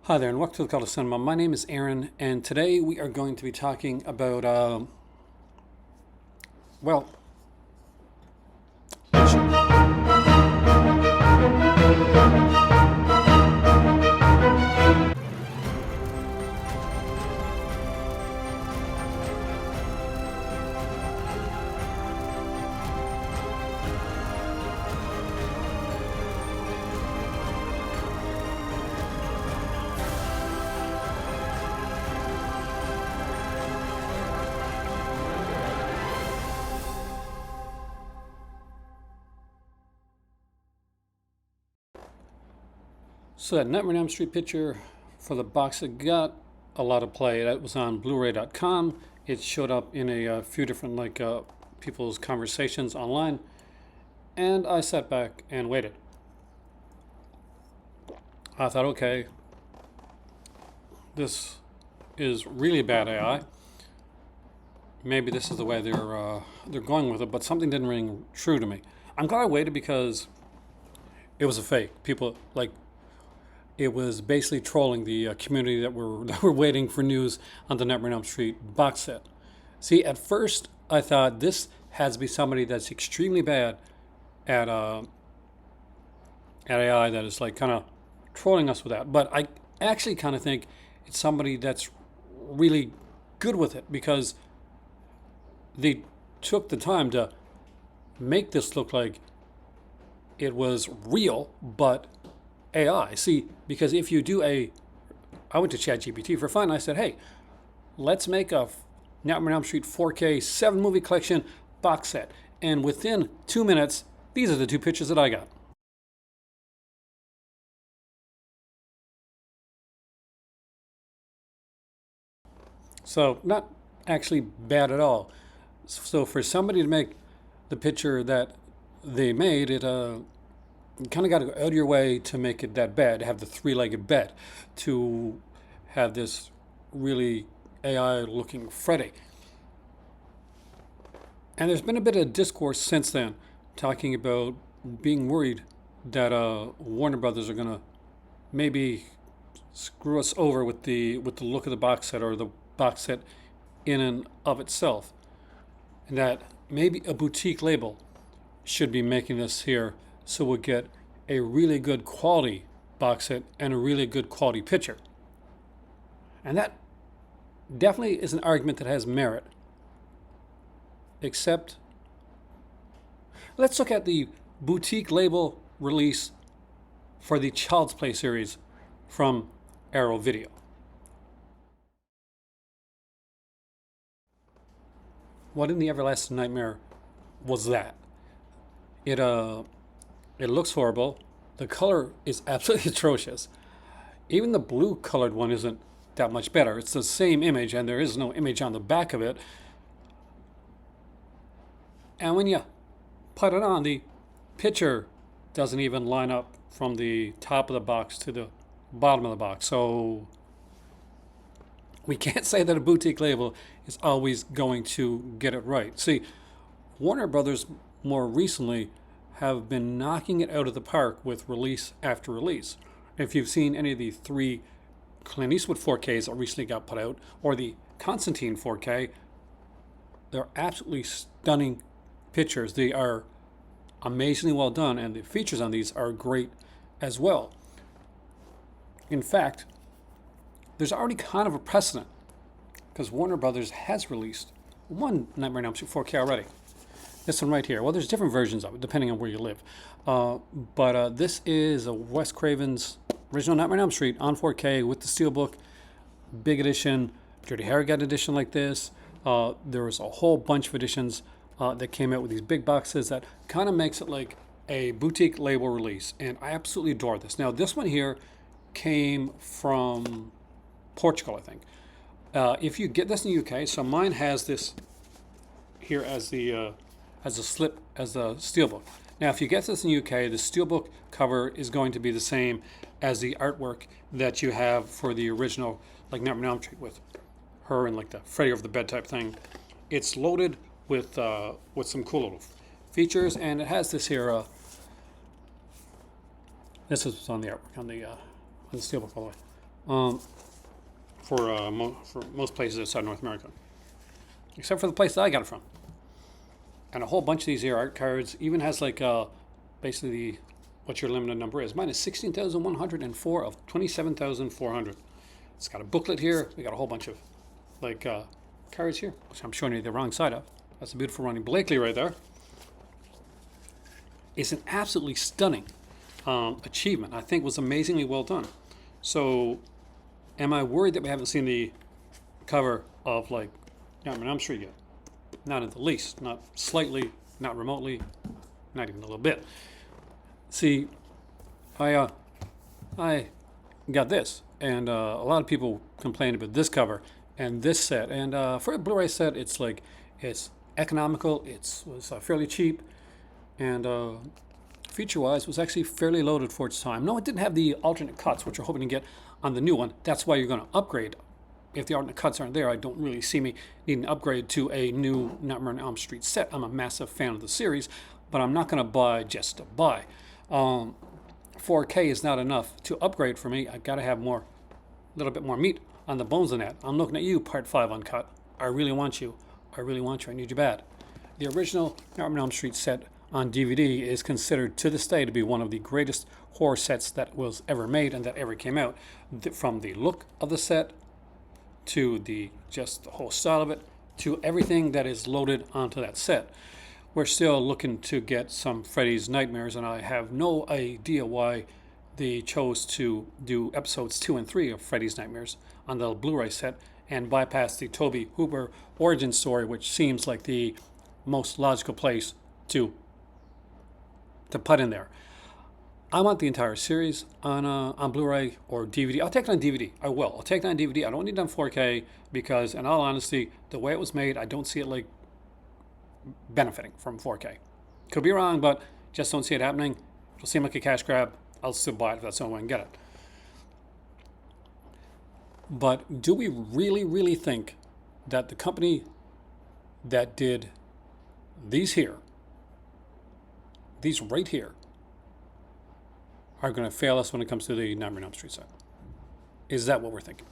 Hi there, and welcome to the Call to Cinema. My name is Aaron, and today we are going to be talking about, well, so that Nightmare on Elm Street picture for the box that got a lot of play. That was on Blu-ray.com. It showed up in a few different people's conversations online, and I sat back and waited. I thought, okay, this is really bad AI. Maybe this is the way they're going with it, but something didn't ring true to me. I'm glad I waited because it was a fake. People it was basically trolling the community that were waiting for news on the Nightmare on Elm Street box set. See, at first I thought this has to be somebody that's extremely bad at AI that is like kind of trolling us with that. But I actually kind of think it's somebody that's really good with it because they took the time to make this look like it was real, but AI. See, because if you do I went to ChatGPT for fun. I said, hey, let's make a Nightmare on Elm Street 4K 7-movie collection box set. And within 2 minutes, these are the two pictures that I got. So not actually bad at all. So for somebody to make the picture that they made, you kind of got to go out of your way to make it that bad, to have the three-legged bed, to have this really AI-looking Freddy. And there's been a bit of discourse since then talking about being worried that Warner Brothers are going to maybe screw us over with the look of the box set or the box set in and of itself, and that maybe a boutique label should be making this here so we'll get a really good quality box set and a really good quality picture. And that definitely is an argument that has merit. Except, let's look at the boutique label release for the Child's Play series from Arrow Video. What in the everlasting nightmare was that? It looks horrible. The color is absolutely atrocious. Even the blue colored one isn't that much better. It's the same image and there is no image on the back of it. And when you put it on, the picture doesn't even line up from the top of the box to the bottom of the box. So we can't say that a boutique label is always going to get it right. See, Warner Brothers more recently have been knocking it out of the park with release after release. If you've seen any of the 3 Clint Eastwood 4Ks that recently got put out, or the Constantine 4K, they're absolutely stunning pictures. They are amazingly well done, and the features on these are great as well. In fact, there's already kind of a precedent because Warner Brothers has released one Nightmare on Elm Street 4K already. This one right here. Well, there's different versions of it depending on where you live. But this is a Wes Craven's original Nightmare on Elm Street on 4K with the Steelbook, big edition. Dirty Harry got an edition like this. There was a whole bunch of editions that came out with these big boxes that kind of makes it like a boutique label release. And I absolutely adore this. Now, this one here came from Portugal, I think. If you get this in the UK, so mine has this here as the slip as the Steelbook. Now, if you get this in the UK, the Steelbook cover is going to be the same as the artwork that you have for the original, like Nightmare on Elm Street with her and like the Freddy over the bed type thing. It's loaded with some cool little features, and it has this here. This is what's on the artwork on the Steelbook, by the way. for most places outside North America, except for the place that I got it from. And a whole bunch of these here art cards even has like basically what your limited number is. Mine is 16,104 of 27,400. It's got a booklet here. We got a whole bunch of like cards here, which I'm showing you the wrong side of. That's a beautiful Ronnie Blakely right there. It's an absolutely stunning achievement. I think was amazingly well done. So, am I worried that we haven't seen the cover of like Nightmare on Elm Street yet? Not in the least. Not slightly. Not remotely. Not even a little bit. See, I got this, and a lot of people complained about this cover and this set. And for a Blu-ray set, it's like it's economical. It was fairly cheap, and feature-wise was actually fairly loaded for its time. No, it didn't have the alternate cuts, which we're hoping to get on the new one. That's why you're going to upgrade. If the alternate cuts aren't there, I don't really see me needing to upgrade to a new Nightmare on Elm Street set. I'm a massive fan of the series, but I'm not going to buy just to buy. 4K is not enough to upgrade for me. I got to have a little bit more meat on the bones than that. I'm looking at you, Part 5 uncut. I really want you. I really want you. I need you bad. The original Nightmare on Elm Street set on DVD is considered to this day to be one of the greatest horror sets that was ever made and that ever came out. From the look of the set to just the whole style of it to everything that is loaded onto that set. We're still looking to get some Freddy's Nightmares, and I have no idea why they chose to do episodes 2 and 3 of Freddy's Nightmares on the Blu-ray set and bypass the Tobe Hooper origin story, which seems like the most logical place to put in there. I want the entire series on Blu-ray or DVD. I'll take it on DVD. I will. I'll take it on DVD. I don't need it on 4K because, in all honesty, the way it was made, I don't see it like benefiting from 4K. Could be wrong, but just don't see it happening. It'll seem like a cash grab. I'll still buy it if that's the only way I can get it. But do we really, really think that the company that did these right here, are going to fail us when it comes to the Nightmare on Elm Street set? Is that what we're thinking?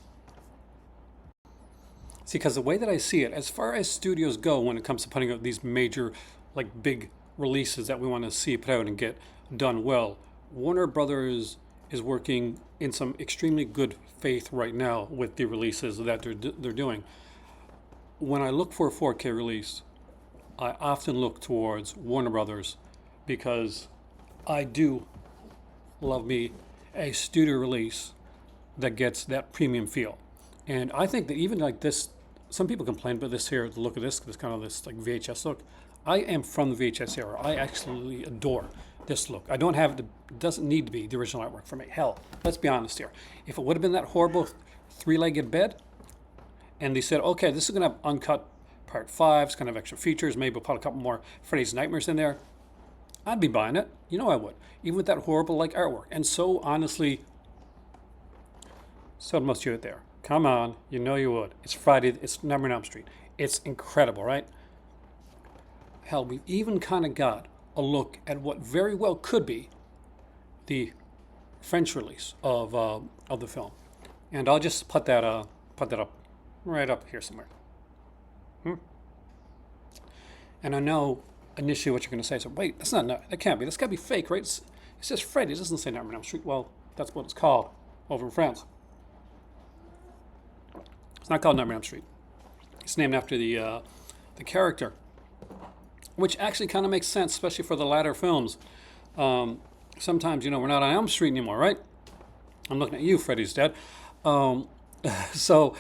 See, because the way that I see it, as far as studios go when it comes to putting out these major, like big releases that we want to see put out and get done well, Warner Brothers is working in some extremely good faith right now with the releases that they're doing. When I look for a 4K release, I often look towards Warner Brothers because I do love me a studio release that gets that premium feel. And I think that even like this, some people complain about this here, the look of this kind of this like VHS look. I am from the VHS era. I actually adore this look. I don't have it doesn't need to be the original artwork for me. Hell, let's be honest here. If it would have been that horrible three-legged bed, and they said, okay, this is going to have uncut part 5, it's going to have extra features, maybe we'll put a couple more Freddy's Nightmares in there, I'd be buying it. You know I would. Even with that horrible like artwork. And so honestly, so most of you out there. Come on, you know you would. It's Friday, it's Nightmare on Elm Street. It's incredible, right? Hell, we've even kind of got a look at what very well could be the French release of the film. And I'll just put that up right up here somewhere. And I know initially what you're going to say is, wait, that can't be. That's got to be fake, right? It says Freddy. It doesn't say Nightmare on Elm Street. Well, that's what it's called over in France. It's not called Nightmare on Elm Street. It's named after the character, which actually kind of makes sense, especially for the latter films. Sometimes, we're not on Elm Street anymore, right? I'm looking at you, Freddy's dead. So,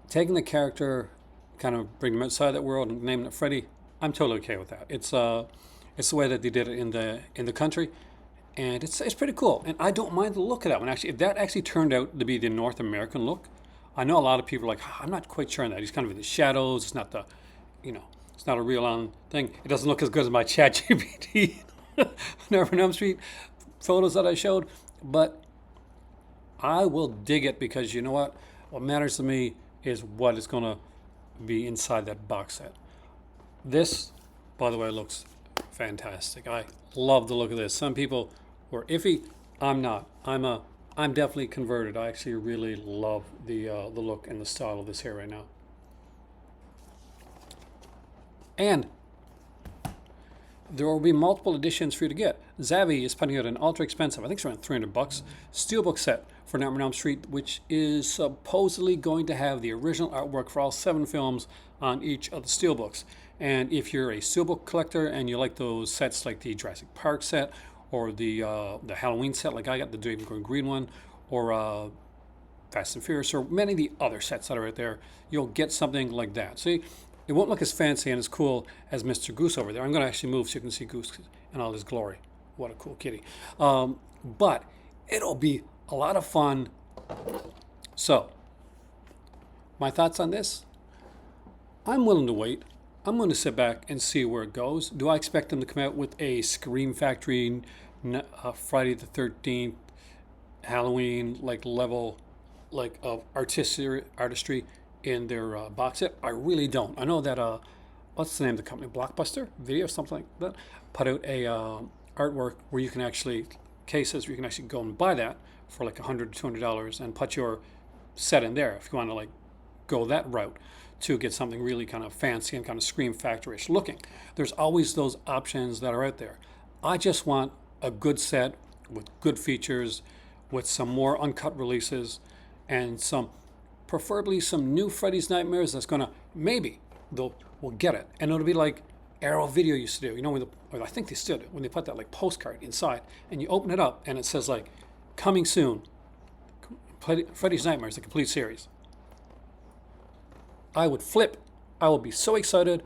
taking the character, kind of bringing him outside that world and naming it Freddy, I'm totally okay with that. It's the way that they did it in the country, and it's pretty cool. And I don't mind the look of that one. Actually, if that actually turned out to be the North American look, I know a lot of people are like, I'm not quite sure on that. He's kind of in the shadows. It's not it's not a real on thing. It doesn't look as good as my ChatGPT Nightmare on Elm Street photos that I showed, but I will dig it because you know what? What matters to me is what is going to be inside that box set. This, by the way, looks fantastic. I love the look of this. Some people were iffy. I'm not. I'm a I'm definitely converted. I actually really love the look and the style of this hair right now. And there will be multiple editions for you to get. Zavvi is putting out an ultra expensive, I think it's around $300, Steelbook set for Nightmare on Elm Street, which is supposedly going to have the original artwork for all 7 films on each of the Steelbooks. And if you're a Steelbook collector and you like those sets like the Jurassic Park set or the Halloween set, like I got the David Gordon Green one, or Fast and Furious, or many of the other sets that are out there, you'll get something like that. See, it won't look as fancy and as cool as Mr. Goose over there. I'm going to actually move so you can see Goose in all his glory. What a cool kitty. But it'll be a lot of fun. So, my thoughts on this? I'm willing to wait. I'm going to sit back and see where it goes. Do I expect them to come out with a Scream Factory, Friday the 13th, Halloween level of artistry in their box set? I really don't. I know that what's the name of the company? Blockbuster Video, something like that, put out a artwork where you can actually cases where you can actually go and buy that for like $100 to $200 and put your set in there if you want to go that route to get something really kind of fancy and kind of Scream Factory-ish looking. There's always those options that are out there. I just want a good set with good features, with some more uncut releases, and preferably some new Freddy's Nightmares that's gonna, maybe we'll get it, and it'll be like Arrow Video used to do. Or I think they still do, when they put that postcard inside, and you open it up, and it says coming soon, Freddy's Nightmares, the complete series. I would flip. I will be so excited.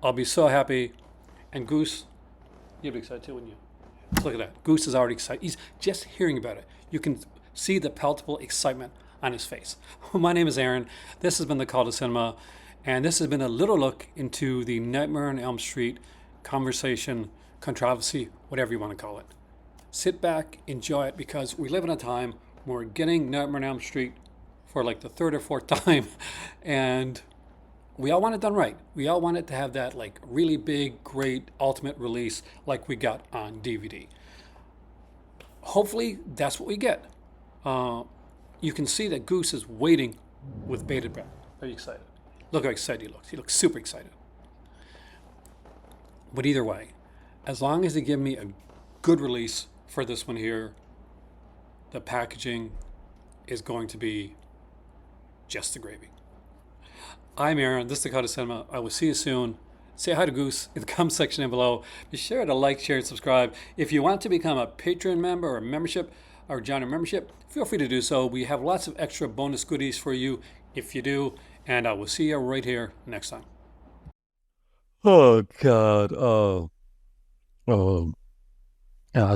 I'll be so happy. And Goose, you'd be excited too, wouldn't you? Look at that. Goose is already excited. He's just hearing about it. You can see the palpable excitement on his face. My name is Aaron. This has been The Call to Cinema. And this has been a little look into the Nightmare on Elm Street conversation, controversy, whatever you want to call it. Sit back, enjoy it, because we live in a time where we're getting Nightmare on Elm Street for the 3rd or 4th time. And we all want it done right. We all want it to have that really big, great, ultimate release like we got on DVD. Hopefully, that's what we get. You can see that Goose is waiting with bated breath. Very excited. Look how excited he looks. He looks super excited. But either way, as long as they give me a good release for this one here, the packaging is going to be just the gravy. I'm Aaron. This is The Call to Cinema. I will see you soon. Say hi to Goose in the comment section down below. Be sure to like, share, and subscribe. If you want to become a Patreon member or a membership or join a membership, feel free to do so. We have lots of extra bonus goodies for you if you do. And I will see you right here next time. Oh God.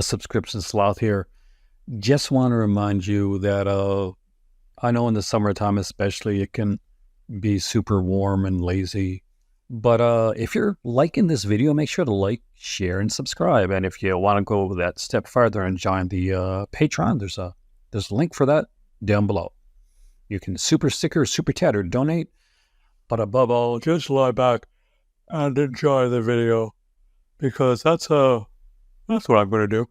Subscription sloth here. Just want to remind you that I know in the summertime especially it can be super warm and lazy. But if you're liking this video, make sure to like, share, and subscribe. And if you want to go that step further and join the Patreon, there's a link for that down below. You can super sticker, super chat, or donate. But above all, just lie back and enjoy the video, because that's what I'm going to do.